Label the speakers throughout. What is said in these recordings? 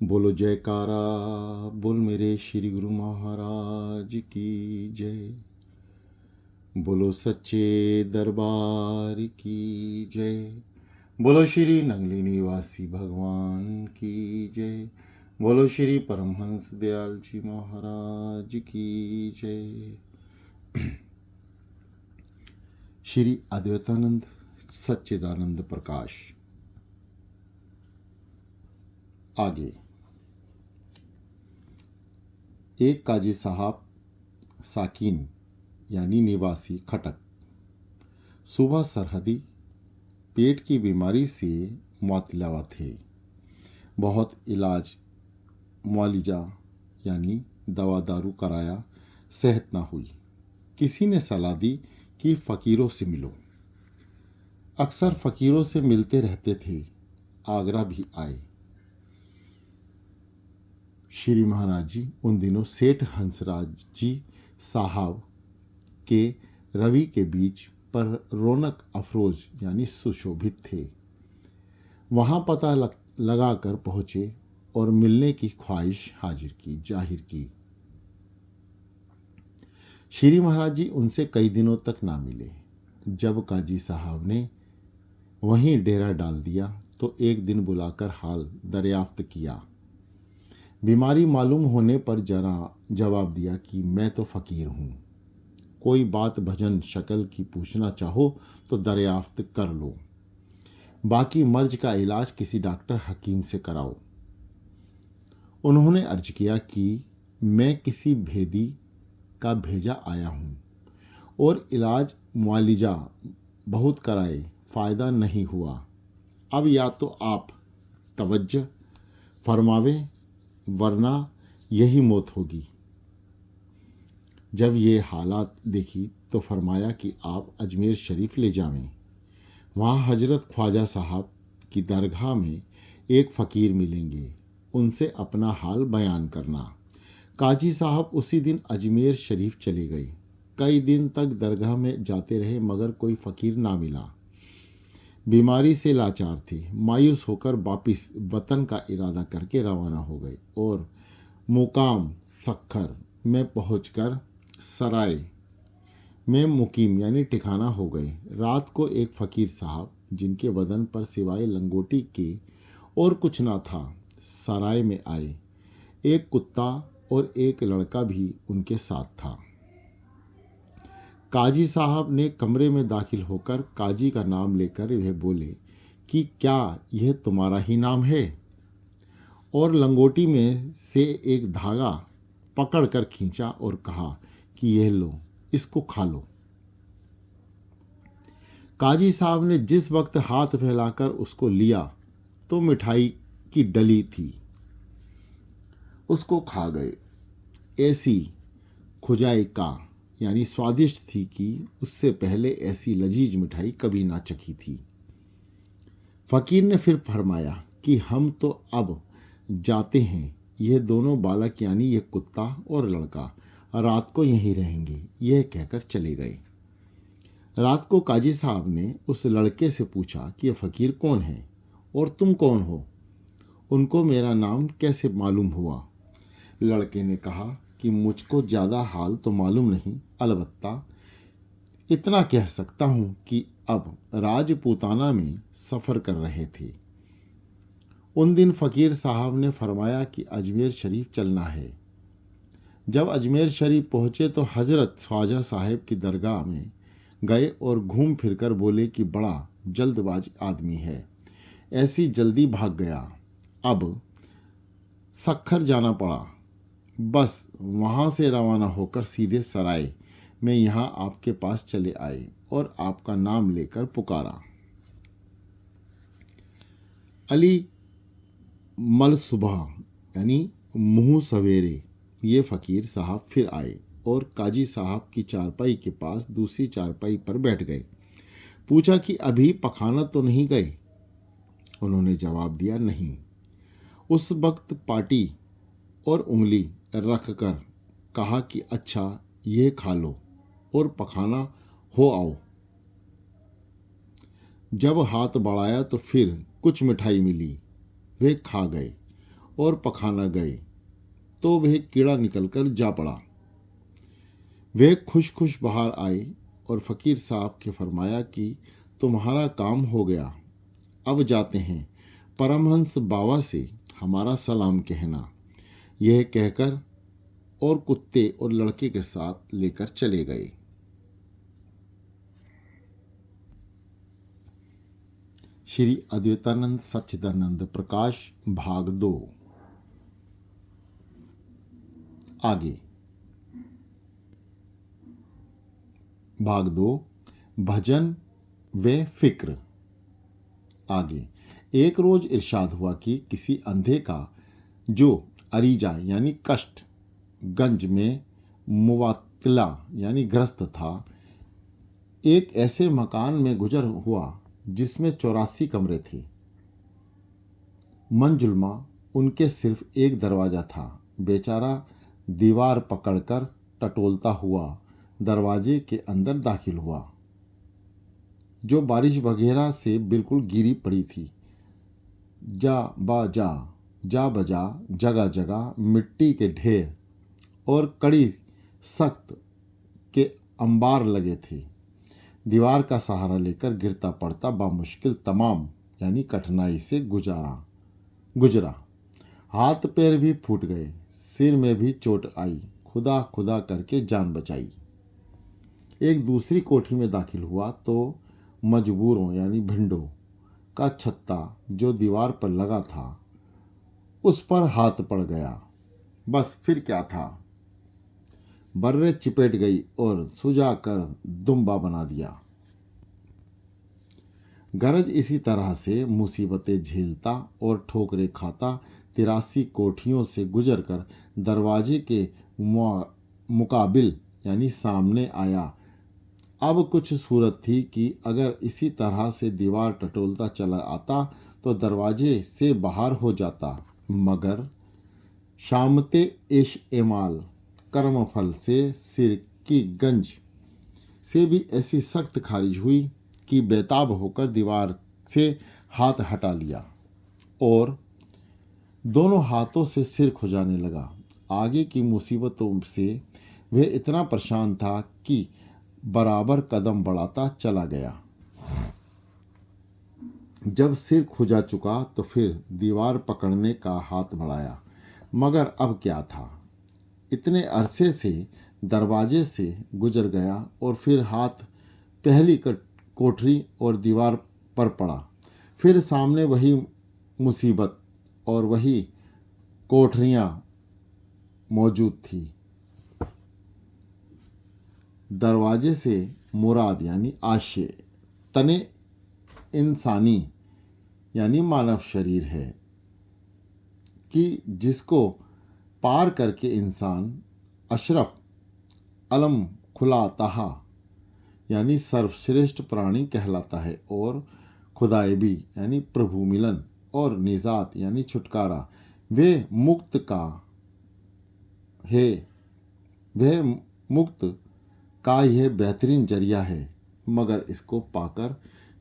Speaker 1: बोलो जयकारा, बोल मेरे श्री गुरु महाराज की जय। बोलो सच्चे दरबार की जय। बोलो श्री नंगली निवासी भगवान की जय। बोलो श्री परमहंस दयाल जी महाराज की जय। श्री अद्वैतानंद सच्चिदानंद प्रकाश। आगे एक काजी साहब साकिन यानी निवासी खटक सुबह सरहदी पेट की बीमारी से मुअत्तला थे। बहुत इलाज मुआलिजा यानी दवा दारू कराया, सेहत ना हुई। किसी ने सलाह दी कि फ़कीरों से मिलो। अक्सर फ़कीरों से मिलते रहते थे। आगरा भी आए। श्री महाराज जी उन दिनों सेठ हंसराज जी साहब के रवि के बीच पर रौनक अफरोज यानी सुशोभित थे। वहां पता लगा कर पहुंचे और मिलने की ख्वाहिश जाहिर की। श्री महाराज जी उनसे कई दिनों तक ना मिले। जब काजी साहब ने वहीं डेरा डाल दिया तो एक दिन बुलाकर हाल दरियाफ्त किया। बीमारी मालूम होने पर जरा जवाब दिया कि मैं तो फ़कीर हूँ, कोई बात भजन शक्ल की पूछना चाहो तो दरियाफ्त कर लो, बाकी मर्ज का इलाज किसी डॉक्टर हकीम से कराओ। उन्होंने अर्ज किया कि मैं किसी भेदी का भेजा आया हूँ और इलाज मुआलिजा बहुत कराए, फ़ायदा नहीं हुआ। अब या तो आप तवज्जो फरमावे वरना यही मौत होगी। जब ये हालात देखी तो फरमाया कि आप अजमेर शरीफ ले जावें। वहाँ हजरत ख्वाजा साहब की दरगाह में एक फ़कीर मिलेंगे, उनसे अपना हाल बयान करना। काजी साहब उसी दिन अजमेर शरीफ चले गए। कई दिन तक दरगाह में जाते रहे मगर कोई फ़कीर ना मिला। बीमारी से लाचार थे। मायूस होकर वापिस वतन का इरादा करके रवाना हो गए और मुकाम सखर में पहुंचकर सराय में मुकीम यानी ठिकाना हो गए। रात को एक फ़कीर साहब जिनके बदन पर सिवाय लंगोटी के और कुछ ना था, सराय में आए। एक कुत्ता और एक लड़का भी उनके साथ था। काजी साहब ने कमरे में दाखिल होकर काजी का नाम लेकर वह बोले कि क्या यह तुम्हारा ही नाम है? और लंगोटी में से एक धागा पकड़कर खींचा और कहा कि यह लो, इसको खा लो। काजी साहब ने जिस वक्त हाथ फैलाकर उसको लिया तो मिठाई की डली थी, उसको खा गए। ऐसी खुजाई का यानी स्वादिष्ट थी कि उससे पहले ऐसी लजीज मिठाई कभी ना चखी थी। फ़कीर ने फिर फरमाया कि हम तो अब जाते हैं। यह दोनों बालक यानी ये कुत्ता और लड़का रात को यहीं रहेंगे। यह कहकर चले गए। रात को काजी साहब ने उस लड़के से पूछा कि यह फ़कीर कौन है और तुम कौन हो? उनको मेरा नाम कैसे मालूम हुआ? लड़के ने कहा कि मुझको ज़्यादा हाल तो मालूम नहीं, अलबत्ता इतना कह सकता हूँ कि अब राजपूताना में सफ़र कर रहे थे। उन दिन फ़कीर साहब ने फरमाया कि अजमेर शरीफ चलना है। जब अजमेर शरीफ पहुँचे तो हज़रत ख्वाजा साहब की दरगाह में गए और घूम फिरकर बोले कि बड़ा जल्दबाज आदमी है, ऐसी जल्दी भाग गया। अब सखर जाना पड़ा। बस वहाँ से रवाना होकर सीधे सराय में यहाँ आपके पास चले आए और आपका नाम लेकर पुकारा। अली मल सुबह यानी मुँह सवेरे ये फ़कीर साहब फिर आए और काजी साहब की चारपाई के पास दूसरी चारपाई पर बैठ गए। पूछा कि अभी पखाना तो नहीं गए? उन्होंने जवाब दिया नहीं। उस वक्त पाटी और उंगली रखकर कहा कि अच्छा ये खा लो और पखाना हो आओ। जब हाथ बढ़ाया तो फिर कुछ मिठाई मिली, वे खा गए और पखाना गए तो वह कीड़ा निकलकर जा पड़ा। वे खुश खुश बाहर आए और फकीर साहब के फरमाया कि तुम्हारा काम हो गया, अब जाते हैं, परमहंस बाबा से हमारा सलाम कहना। यह कहकर और कुत्ते और लड़के के साथ लेकर चले गए। श्री अद्वैतानंद सच्चिदानंद प्रकाश भाग 2। आगे भाग 2 भजन व फिक्र। आगे एक रोज इरशाद हुआ कि किसी अंधे का जो अरीजा यानी कष्ट गंज में मुवात्तिला यानी ग्रस्त था, एक ऐसे मकान में गुजर हुआ जिसमें 84 कमरे थे। मंजुलमा उनके सिर्फ एक दरवाजा था। बेचारा दीवार पकड़कर टटोलता हुआ दरवाजे के अंदर दाखिल हुआ, जो बारिश वगैरह से बिल्कुल गिरी पड़ी थी। जा बजा जगह जगह मिट्टी के ढेर और कड़ी सख्त के अंबार लगे थे। दीवार का सहारा लेकर गिरता पड़ता बामुश्किल तमाम यानी कठिनाई से गुजरा। हाथ पैर भी फूट गए, सिर में भी चोट आई, खुदा खुदा करके जान बचाई। एक दूसरी कोठी में दाखिल हुआ तो मजबूरों यानी भिंडों का छत्ता जो दीवार पर लगा था उस पर हाथ पड़ गया। बस फिर क्या था, बर्रे चिपेट गई और सुझा कर दुम्बा बना दिया। गरज इसी तरह से मुसीबतें झेलता और ठोकरे खाता 83 कोठियों से गुजरकर दरवाजे के मुकाबिल यानी सामने आया। अब कुछ सूरत थी कि अगर इसी तरह से दीवार टटोलता चला आता तो दरवाजे से बाहर हो जाता, मगर शामते इश एमाल कर्मफल से सिर की गंज से भी ऐसी सख्त खारिज हुई कि बेताब होकर दीवार से हाथ हटा लिया और दोनों हाथों से सिर खुजाने लगा। आगे की मुसीबतों से वह इतना परेशान था कि बराबर कदम बढ़ाता चला गया। जब सिर खुजा चुका तो फिर दीवार पकड़ने का हाथ बढ़ाया, मगर अब क्या था, इतने अरसे से दरवाजे से गुजर गया और फिर हाथ पहली कोठरी और दीवार पर पड़ा। फिर सामने वही मुसीबत और वही कोठरियां मौजूद थी। दरवाजे से मुराद यानी आशय तने इंसानी यानी मानव शरीर है कि जिसको पार करके इंसान अशरफ अलम खुला तहा यानी सर्वश्रेष्ठ प्राणी कहलाता है और खुदाएबी यानी प्रभु मिलन और निजात यानी छुटकारा वे मुक्त का यह बेहतरीन जरिया है। मगर इसको पाकर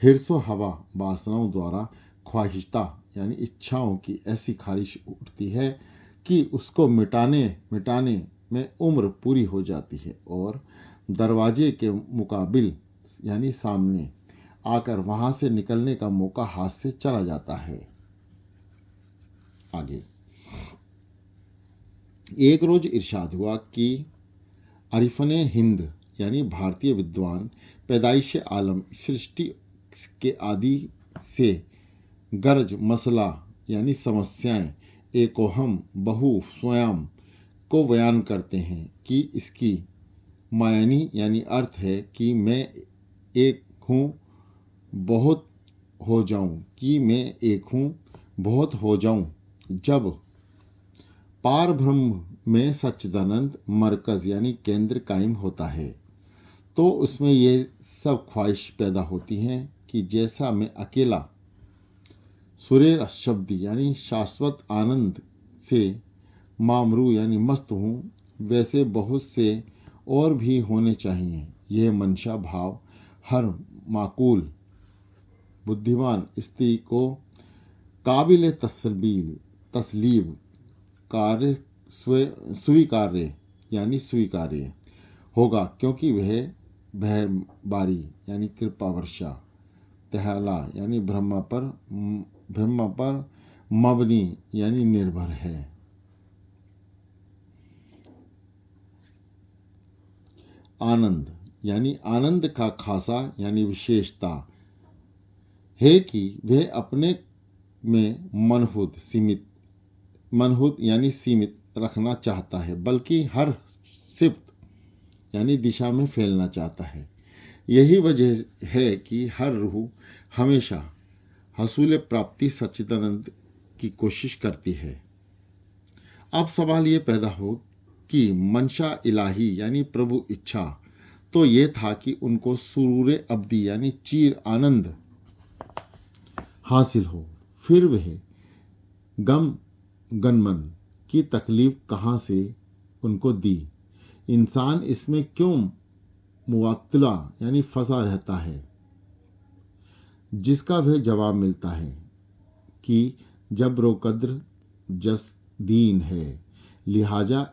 Speaker 1: हिर्सो हवा वासनाओं द्वारा ख्वाहिशता यानी इच्छाओं की ऐसी खारिश उठती है कि उसको मिटाने में उम्र पूरी हो जाती है और दरवाजे के मुकाबिल यानी सामने आकर वहां से निकलने का मौका हाथ से चला जाता है। आगे एक रोज इरशाद हुआ कि अरिफने हिंद यानी भारतीय विद्वान पैदाइश आलम सृष्टि के आदि से गरज मसला यानी समस्याएं एकोहम बहु स्वयं को बयान करते हैं कि इसकी मायनी यानी अर्थ है कि मैं एक हूँ बहुत हो जाऊं, कि मैं एक हूँ बहुत हो जाऊं। जब पार ब्रह्म में सच्चिदानंद मरकज यानी केंद्र कायम होता है तो उसमें ये सब ख्वाहिश पैदा होती हैं कि जैसा मैं अकेला सुरेर शब्दी यानी शाश्वत आनंद से मामरू यानी मस्त हूँ, वैसे बहुत से और भी होने चाहिए। यह मंशा भाव हर माकूल बुद्धिमान स्त्री को काबिल तस्लीम कार्य स्वीकार्य यानी स्वीकार्य होगा, क्योंकि वह भयबारी यानी कृपा वर्षा, तहला यानी ब्रह्मा पर मबनी यानी निर्भर है। आनंद यानी आनंद का खासा यानी विशेषता है कि वह अपने में मनहूत यानी सीमित रखना चाहता है, बल्कि हर सिफ्त यानी दिशा में फैलना चाहता है। यही वजह है कि हर रूह हमेशा हसूल प्राप्ति सच्चिदानंद की कोशिश करती है। अब सवाल ये पैदा हो कि मंशा इलाही यानी प्रभु इच्छा तो ये था कि उनको सुरूर अब्दी यानी चीर आनंद हासिल हो, फिर वह गनमन की तकलीफ कहाँ से उनको दी। इंसान इसमें क्यों मुअत्तला यानी फंसा रहता है, जिसका वह जवाब मिलता है कि जब्र कद्र जस दीन है, लिहाजा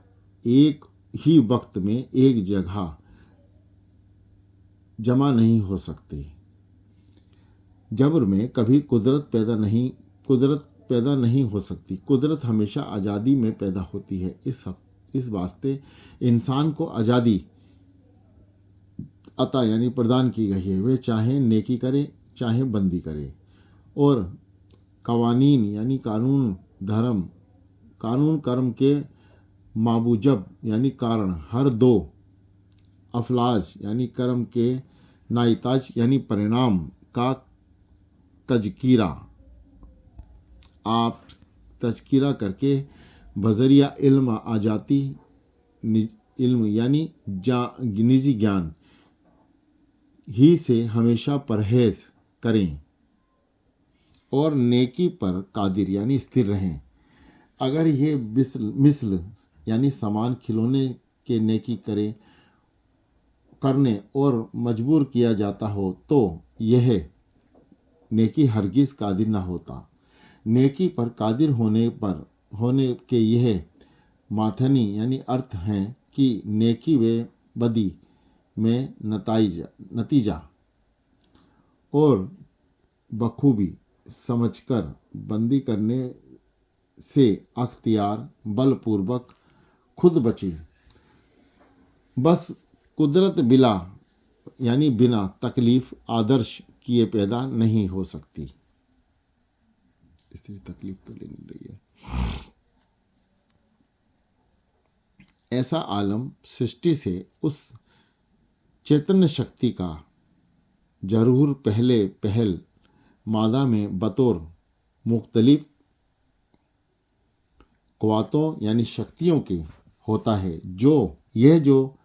Speaker 1: एक ही वक्त में एक जगह जमा नहीं हो सकते। जब्र में कभी कुदरत पैदा नहीं हो सकती। कुदरत हमेशा आज़ादी में पैदा होती है। इस वास्ते इंसान को आज़ादी अता यानी प्रदान की गई है। वे चाहे नेकी करे चाहे बंदी करे। और कवानीन यानी कानून कर्म के माबूजब यानी कारण, हर दो अफलाज यानी कर्म के नाइताज यानी परिणाम का तज़किरा करके बजरिया इल्म आ जाती इल्म यानी निजी ज्ञान ही से हमेशा परहेज करें और नेकी पर कादिर यानी स्थिर रहें। अगर ये मिसल यानी समान खिलौने के नेकी करने और मजबूर किया जाता हो तो यह नेकी हरगिज कादिर न होता। नेकी पर कादिर होने के यह माथनी यानी अर्थ हैं कि नेकी व बदी में नतीजा और बखूबी समझकर बंदी करने से अख्तियार बलपूर्वक खुद बचे। बस कुदरत बिना तकलीफ आदर्श किए पैदा नहीं हो सकती। इसलिए तकलीफ तो लेनी रही है। ऐसा आलम सृष्टि से उस चैतन्य शक्ति का जरूर पहल मादा में बतौर मुख्तलिफ क़ुव्वतों यानी शक्तियों के होता है, जो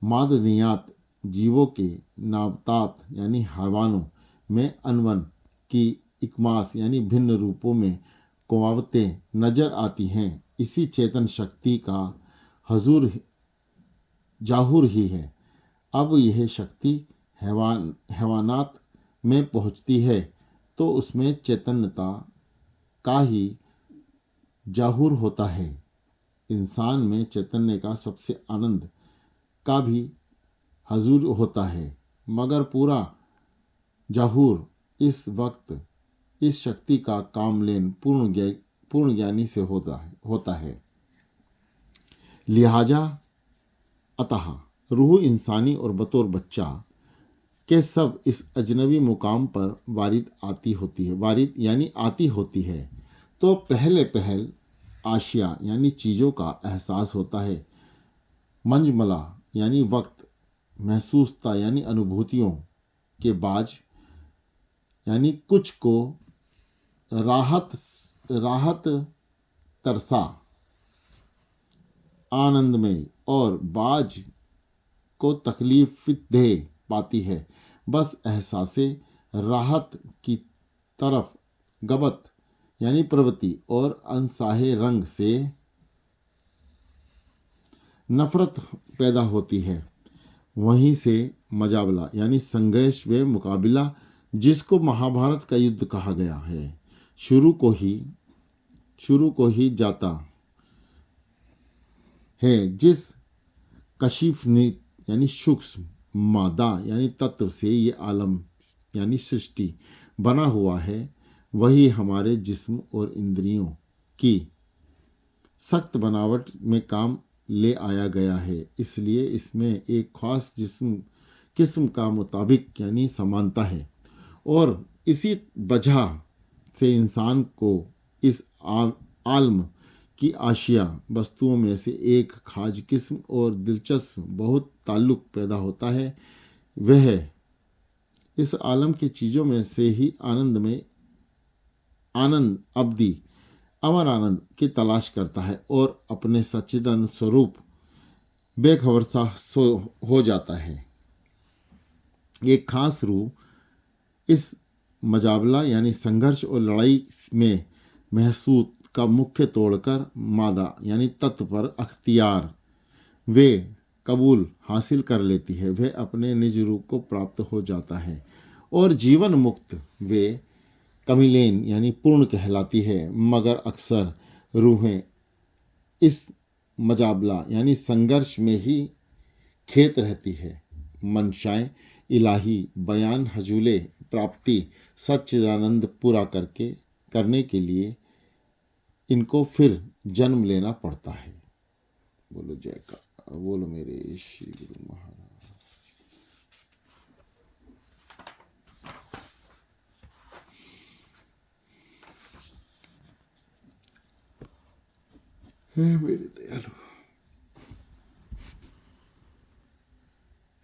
Speaker 1: मादनियात जीवों के नाबतात यानी हैवानों में अनवन की इकमास यानी भिन्न रूपों में क़ुव्वतें नजर आती हैं। इसी चेतन शक्ति का जाहुर ही है। अब यह शक्ति हैवानात में पहुँचती है तो उसमें चैतन्यता का ही जाहुर होता है। इंसान में चैतन्य का सबसे आनंद का भी हजूर होता है, मगर पूरा जाहुर इस वक्त इस शक्ति का कामलेन पूर्ण ज्ञानी से होता है। लिहाजा अतः रूह इंसानी और बतौर बच्चा के सब इस अजनबी मुकाम पर वारिद आती होती है तो पहल आशिया यानी चीज़ों का एहसास होता है। मंजमला यानी वक्त, महसूसता यानी अनुभूतियों के बाज यानी कुछ को राहत तरसा आनंदमय और बाज को तकलीफ दे पाती है। बस एहसासे राहत की तरफ गबत यानी प्रवृत्ति और अनसाहे रंग से नफरत पैदा होती है। वहीं से मजाबला यानी संघर्ष व मुकाबला, जिसको महाभारत का युद्ध कहा गया है, शुरू को ही है। जिस कशिफ ने यानी सूक्ष्म मादा यानी तत्व से ये आलम यानी सृष्टि बना हुआ है, वही हमारे जिस्म और इंद्रियों की सख्त बनावट में काम ले आया गया है। इसलिए इसमें एक खास जिस्म किस्म का मुताबिक यानी समानता है, और इसी वजह से इंसान को इस आलम की आशिया वस्तुओं में से एक खास किस्म और दिलचस्प बहुत ताल्लुक पैदा होता है। वह इस आलम की चीज़ों में से ही आनंद अवधि अमर आनंद की तलाश करता है और अपने सच्चिदानंद स्वरूप बेखबर सा हो जाता है। एक खास रूह इस मजाबला यानी संघर्ष और लड़ाई में महसूस का मुख्य तोड़कर मादा यानी तत्व पर अख्तियार वे कबूल हासिल कर लेती है। वह अपने निज रूप को प्राप्त हो जाता है और जीवन मुक्त वे कमिलेन यानी पूर्ण कहलाती है। मगर अक्सर रूहें इस मजाबला यानी संघर्ष में ही खेत रहती है। मनशाएं इलाही बयान हजूले प्राप्ति सच्चिदानंद पूरा करने के लिए इनको फिर जन्म लेना पड़ता है। बोलो जय का, बोलो मेरे श्री गुरु महाराज। हे मेरे दयालु।